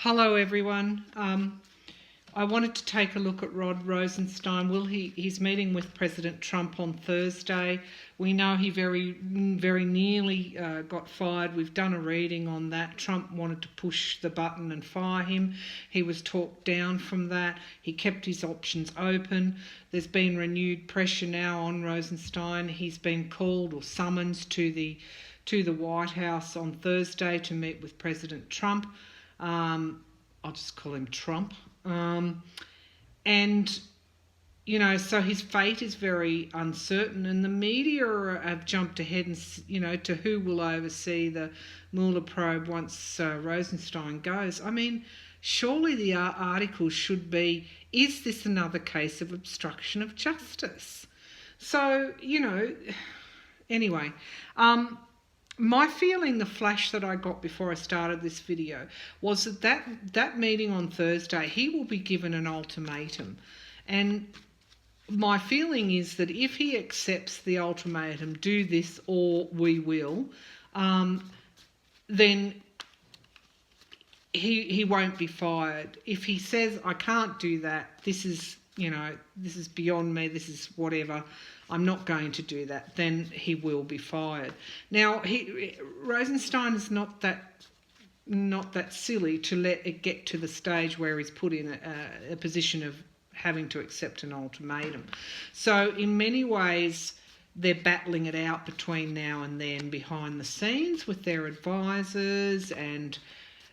Hello everyone. I wanted to take a look at Rod Rosenstein. He's meeting with President Trump on Thursday. We know he very nearly got fired. We've done a reading on that. Trump wanted to push the button and fire him. He was talked down from that. He kept his options open. There's been renewed pressure now on Rosenstein. He's been called or summoned to the White House on Thursday to meet with President Trump. I'll just call him Trump. And, you know, so his fate is very uncertain, and the media have jumped ahead and, you know, to who will oversee the Mueller probe once Rosenstein goes. I mean, surely the article should be, is this another case of obstruction of justice? So, you know, anyway, my feeling, the flash that I got before I started this video, was that meeting on Thursday, he will be given an ultimatum. And my feeling is that if he accepts the ultimatum, do this or we will, then he won't be fired. If he says, I can't do that, this is, you know, this is beyond me, this is whatever, I'm not going to do that, then he will be fired. Now, Rosenstein is not that silly to let it get to the stage where he's put in a position of having to accept an ultimatum. So in many ways, they're battling it out between now and then behind the scenes with their advisors, and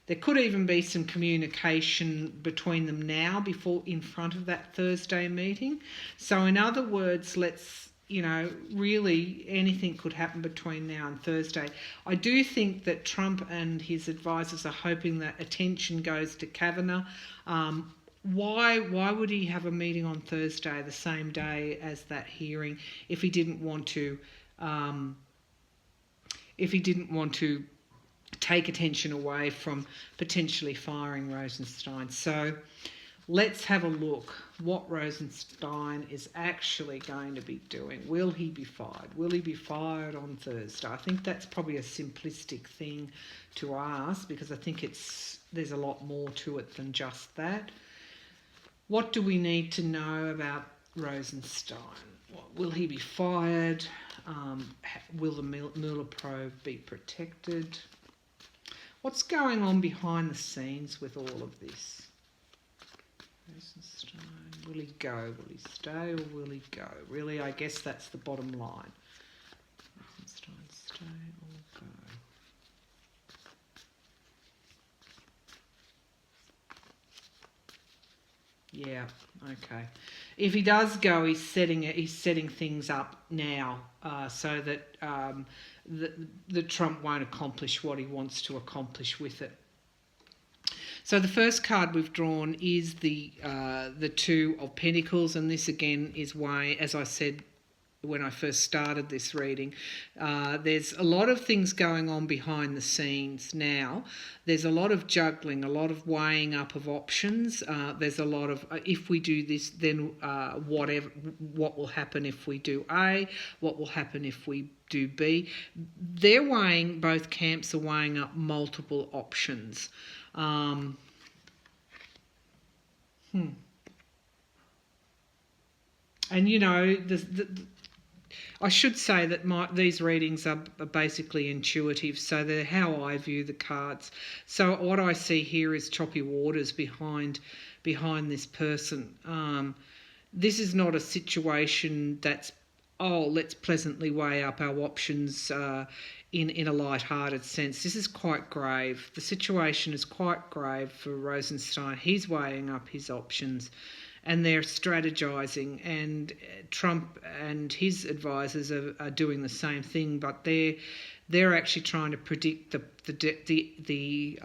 there could even be some communication between them now before in front of that Thursday meeting. So in other words, you know, really anything could happen between now and Thursday. I do think that Trump and his advisors are hoping that attention goes to Kavanaugh. Why would he have a meeting on Thursday, the same day as that hearing, if he didn't want to take attention away from potentially firing Rosenstein? So let's have a look what Rosenstein is actually going to be doing. Will he be fired? Will he be fired on Thursday? I think that's probably a simplistic thing to ask, because I think there's a lot more to it than just that. What do we need to know about Rosenstein? Will he be fired? Will the Mueller probe be protected? What's going on behind the scenes with all of this? Rosenstein, will he go? Will he stay, or will he go? Really, I guess that's the bottom line. Rosenstein, stay or go? Yeah, okay. If he does go, he's setting things up now so that the Trump won't accomplish what he wants to accomplish with it. So the first card we've drawn is the Two of Pentacles, and this again is why, as I said when I first started this reading, there's a lot of things going on behind the scenes now. There's a lot of juggling, a lot of weighing up of options. There's a lot of, if we do this, then what will happen if we do A? What will happen if we do B? Both camps are weighing up multiple options. And, you know, I should say that these readings are basically intuitive, so they're how I view the cards. So what I see here is choppy waters behind this person. This is not a situation that's, oh, let's pleasantly weigh up our options in a light-hearted sense. This is quite grave. The situation is quite grave for Rosenstein. He's weighing up his options, and they're strategizing, and Trump and his advisors are doing the same thing, but they're actually trying to predict the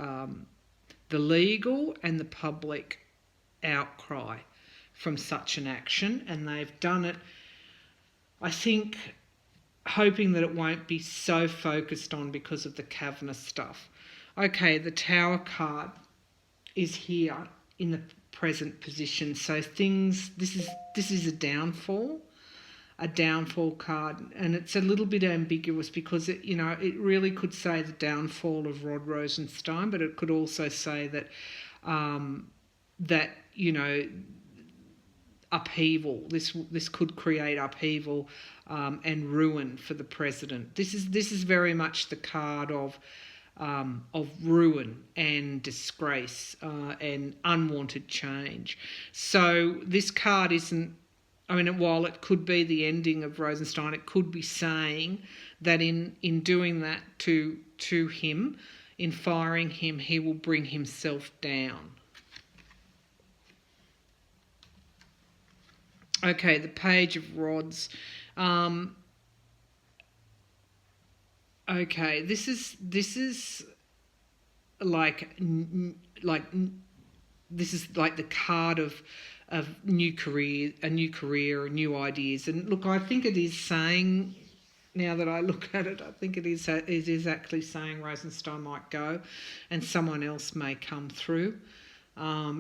legal and the public outcry from such an action, and they've done it, I think, hoping that it won't be so focused on because of the Kavanaugh stuff. Okay, the Tower card is here in the present position. So this is a downfall card, and it's a little bit ambiguous because it really could say the downfall of Rod Rosenstein, but it could also say that that, you know, upheaval. This could create upheaval and ruin for the president. This is very much the card of ruin and disgrace and unwanted change. So this card isn't. I mean, while it could be the ending of Rosenstein, it could be saying that in doing that to him, in firing him, he will bring himself down. Okay, the Page of Rods. Okay, this is like this is like the card of new career, new ideas. And look, I think it is saying, now that I look at it, I think it is actually saying Rosenstein might go, and someone else may come through.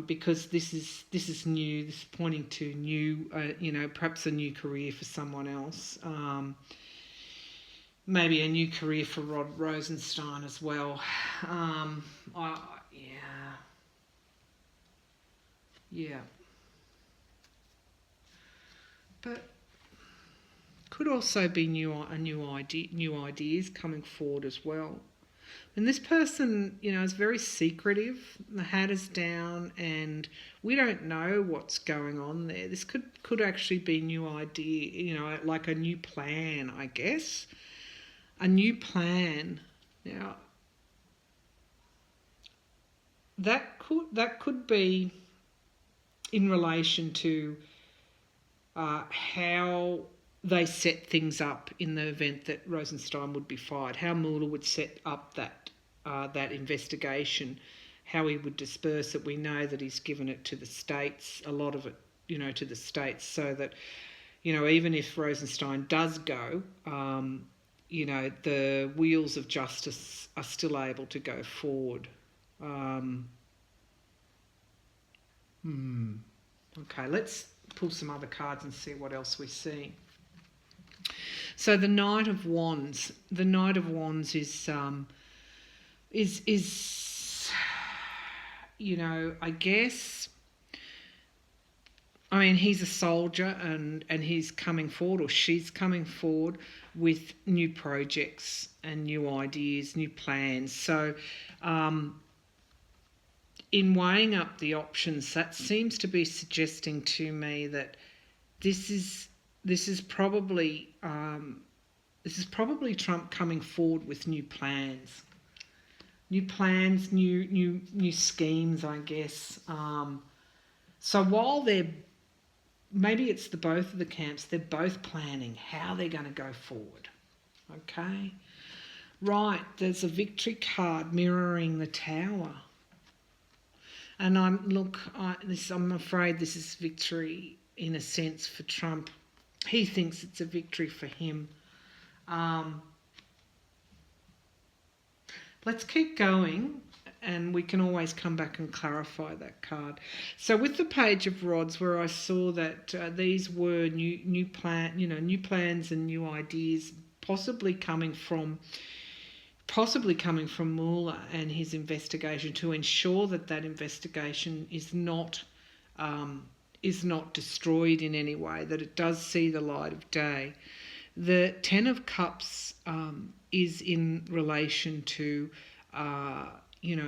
Because this is new. This is pointing to new, perhaps a new career for someone else. Maybe a new career for Rod Rosenstein as well. Yeah. But could also be new ideas coming forward as well. And this person, is very secretive. The hat is down, and we don't know what's going on there. This could actually be new idea, like a new plan, I guess. A new plan. Now, that could be in relation to how they set things up in the event that Rosenstein would be fired, how Mueller would set up that investigation, how he would disperse it. We know that he's given it to the states, a lot of it, to the states, so that, even if Rosenstein does go, the wheels of justice are still able to go forward. Okay, let's pull some other cards and see what else we see. So the Knight of Wands. The Knight of Wands is I guess. I mean, he's a soldier and he's coming forward, or she's coming forward with new projects and new ideas, new plans. So, in weighing up the options, that seems to be suggesting to me that this is probably Trump coming forward with new plans, new schemes, I guess. So while maybe it's both of the camps, they're both planning how they're going to go forward. Okay, right. There's a victory card mirroring the Tower, and I'm afraid this is victory in a sense for Trump. He thinks it's a victory for him. Let's keep going, and we can always come back and clarify that card. So with the Page of Rods, where I saw that these were new plans and new ideas, possibly coming from Mueller and his investigation, to ensure that investigation is not destroyed in any way, that it does see the light of day. The Ten of Cups is in relation to,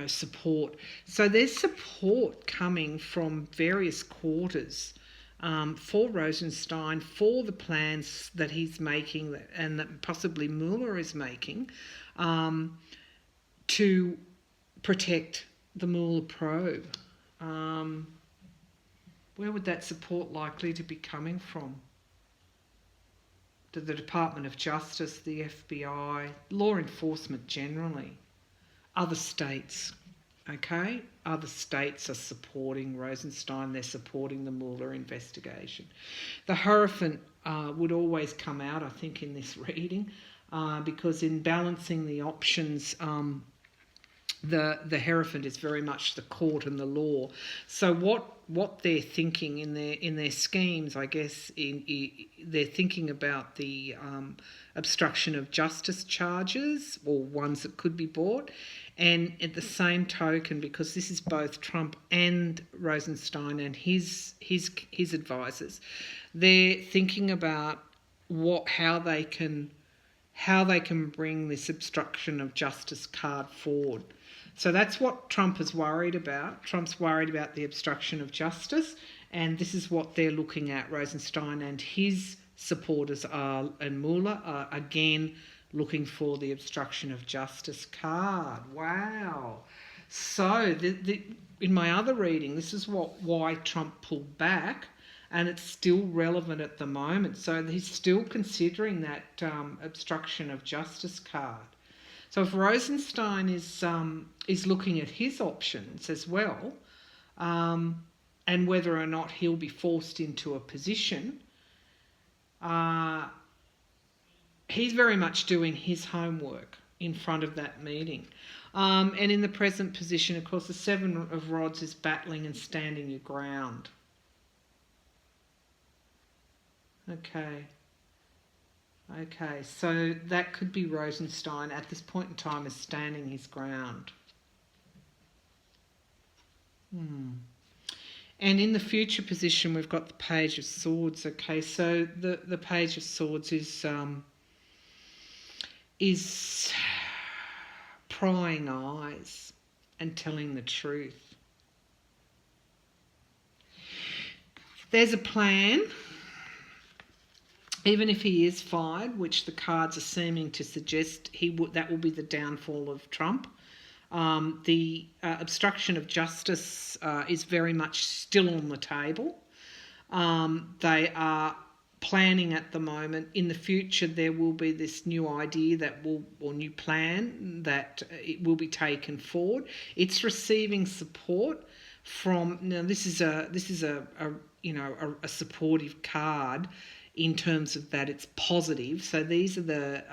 support. So there's support coming from various quarters for Rosenstein, for the plans that he's making and that possibly Mueller is making to protect the Mueller probe. Where would that support likely to be coming from? To the Department of Justice, the FBI, law enforcement generally, other states, okay? Other states are supporting Rosenstein, they're supporting the Mueller investigation. The Hierophant would always come out, I think, in this reading, because in balancing the options, the Hierophant is very much the court and the law. So what they're thinking in their schemes, I guess, they're thinking about the obstruction of justice charges, or ones that could be brought, And at the same token, because this is both Trump and Rosenstein and his advisors, they're thinking about how they can bring this obstruction of justice card forward. So that's what Trump is worried about. Trump's worried about the obstruction of justice, and this is what they're looking at. Rosenstein and his supporters and Mueller are again looking for the obstruction of justice card. Wow. So in my other reading, this is why Trump pulled back, and it's still relevant at the moment. So he's still considering that obstruction of justice card. So if Rosenstein is looking at his options as well, and whether or not he'll be forced into a position, he's very much doing his homework in front of that meeting. And in the present position, of course, the Seven of Rods is battling and standing your ground. Okay, so that could be Rosenstein at this point in time is standing his ground. And in the future position, we've got the Page of Swords. Okay, so the Page of Swords is prying eyes and telling the truth. There's a plan. Even if he is fired, which the cards are seeming to suggest that will be the downfall of Trump. The obstruction of justice is very much still on the table. They are planning at the moment. In the future, there will be this new idea or new plan that it will be taken forward. It's receiving support from. Now, this is a supportive card. In terms of that, it's positive. So these are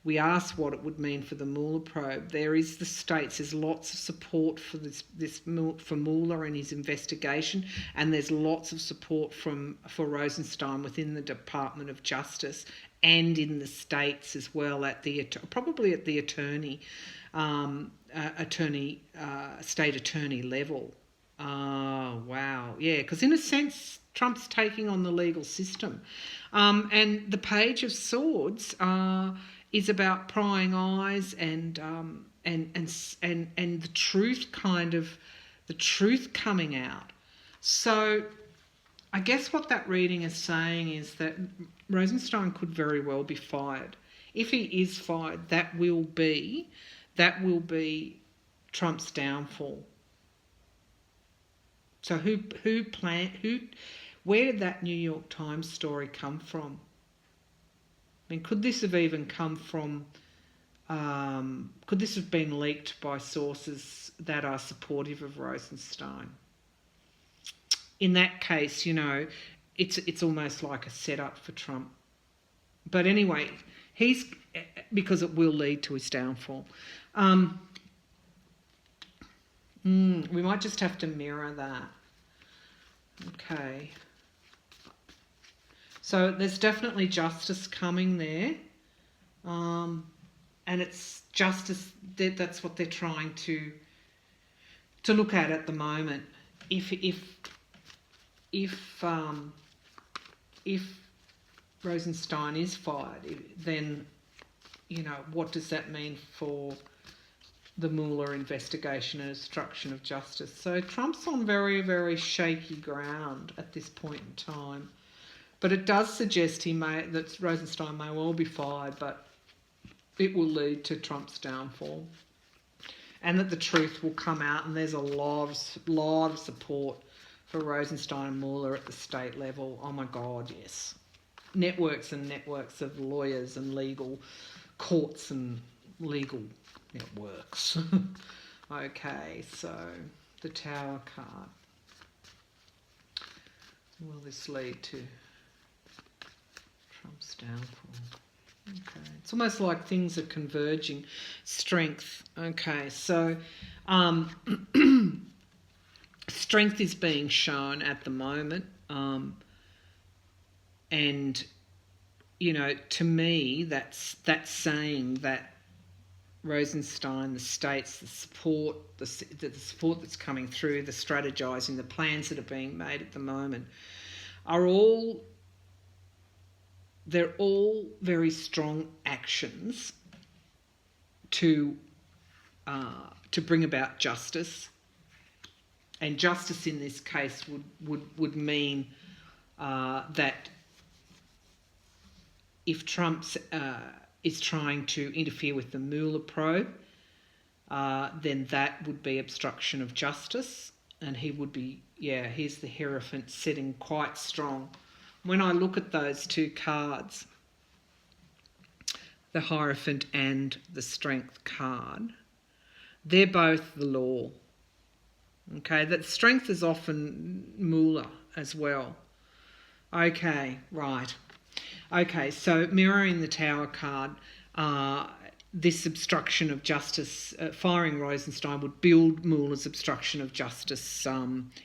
we asked what it would mean for the Mueller probe. There's lots of support for for Mueller and his investigation, and there's lots of support for Rosenstein within the Department of Justice and in the states as well, probably at the state attorney level. Oh, wow. Yeah, because in a sense, Trump's taking on the legal system. And the Page of Swords is about prying eyes and the truth the truth coming out. So I guess what that reading is saying is that Rosenstein could very well be fired. If he is fired, that will be Trump's downfall. So where did that New York Times story come from? I mean, could this have even come from, could this have been leaked by sources that are supportive of Rosenstein? In that case, it's almost like a setup for Trump. But anyway, because it will lead to his downfall. We might just have to mirror that. Okay. So there's definitely justice coming there. And it's justice, that's what they're trying to look at the moment. If Rosenstein is fired, then, what does that mean for the Mueller investigation and obstruction of justice? So Trump's on very, very shaky ground at this point in time. But it does suggest that Rosenstein may well be fired, but it will lead to Trump's downfall. And that the truth will come out, and there's a lot of support for Rosenstein and Mueller at the state level. Oh my God, yes. Networks and networks of lawyers and legal courts and legal networks. Okay, so the Tower card. Will this lead to Trump's downfall? Okay, it's almost like things are converging. Strength. Okay, so strength is being shown at the moment, and to me that's saying that Rosenstein, the states, the support that's coming through, the strategizing, the plans that are being made at the moment they're all very strong actions to bring about justice. And justice in this case would mean that if Trump is trying to interfere with the Mueller probe, then that would be obstruction of justice, and he would be, here's the Hierophant sitting quite strong. When I look at those two cards, the Hierophant and the Strength card, they're both the law. Okay, that Strength is often Mueller as well. Okay, right. Okay, so mirroring the Tower card, this obstruction of justice, firing Rosenstein would build Mueller's obstruction of justice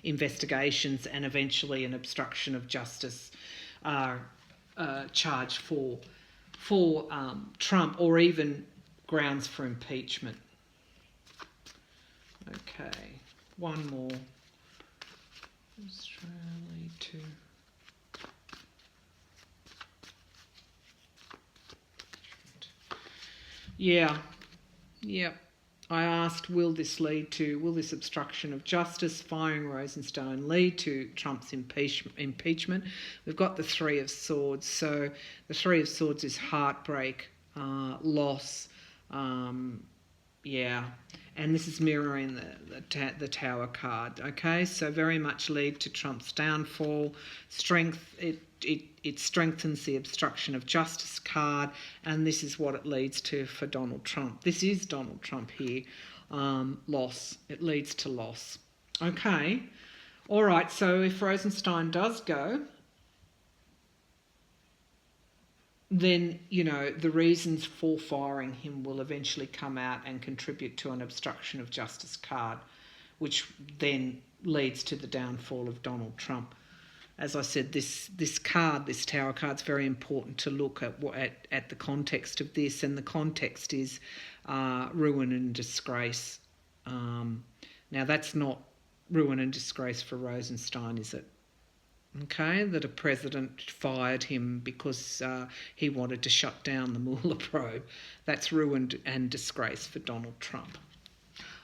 investigations and eventually an obstruction of justice charge for Trump, or even grounds for impeachment. Okay, one more. Australia to... Yeah. I asked, will this obstruction of justice, firing Rosenstein, lead to Trump's impeachment? We've got the Three of Swords. So the Three of Swords is heartbreak, loss, and this is mirroring the Tower card. Okay, so very much lead to Trump's downfall. Strength, it strengthens the obstruction of justice card, and this is what it leads to for Donald Trump. This is Donald Trump here. Loss. It leads to loss. Okay. All right, so if Rosenstein does go, then, the reasons for firing him will eventually come out and contribute to an obstruction of justice card, which then leads to the downfall of Donald Trump. As I said, this card, this Tower card, is very important to look at the context of this, and the context is ruin and disgrace. Now, that's not ruin and disgrace for Rosenstein, is it? Okay, that a president fired him because he wanted to shut down the Mueller probe. That's ruin and disgrace for Donald Trump.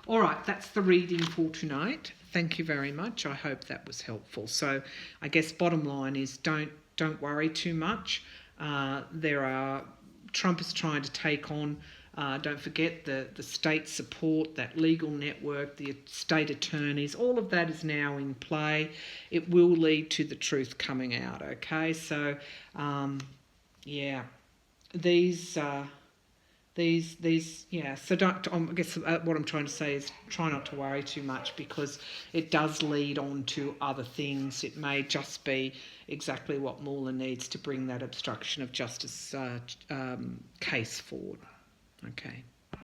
All right, that's the reading for tonight. Thank you very much. I hope that was helpful. So I guess bottom line is don't worry too much. Trump is trying to take on, don't forget the state support, that legal network, the state attorneys, all of that is now in play. It will lead to the truth coming out, okay? So, so I guess what I'm trying to say is try not to worry too much, because it does lead on to other things. It may just be exactly what Mueller needs to bring that obstruction of justice case forward. Okay.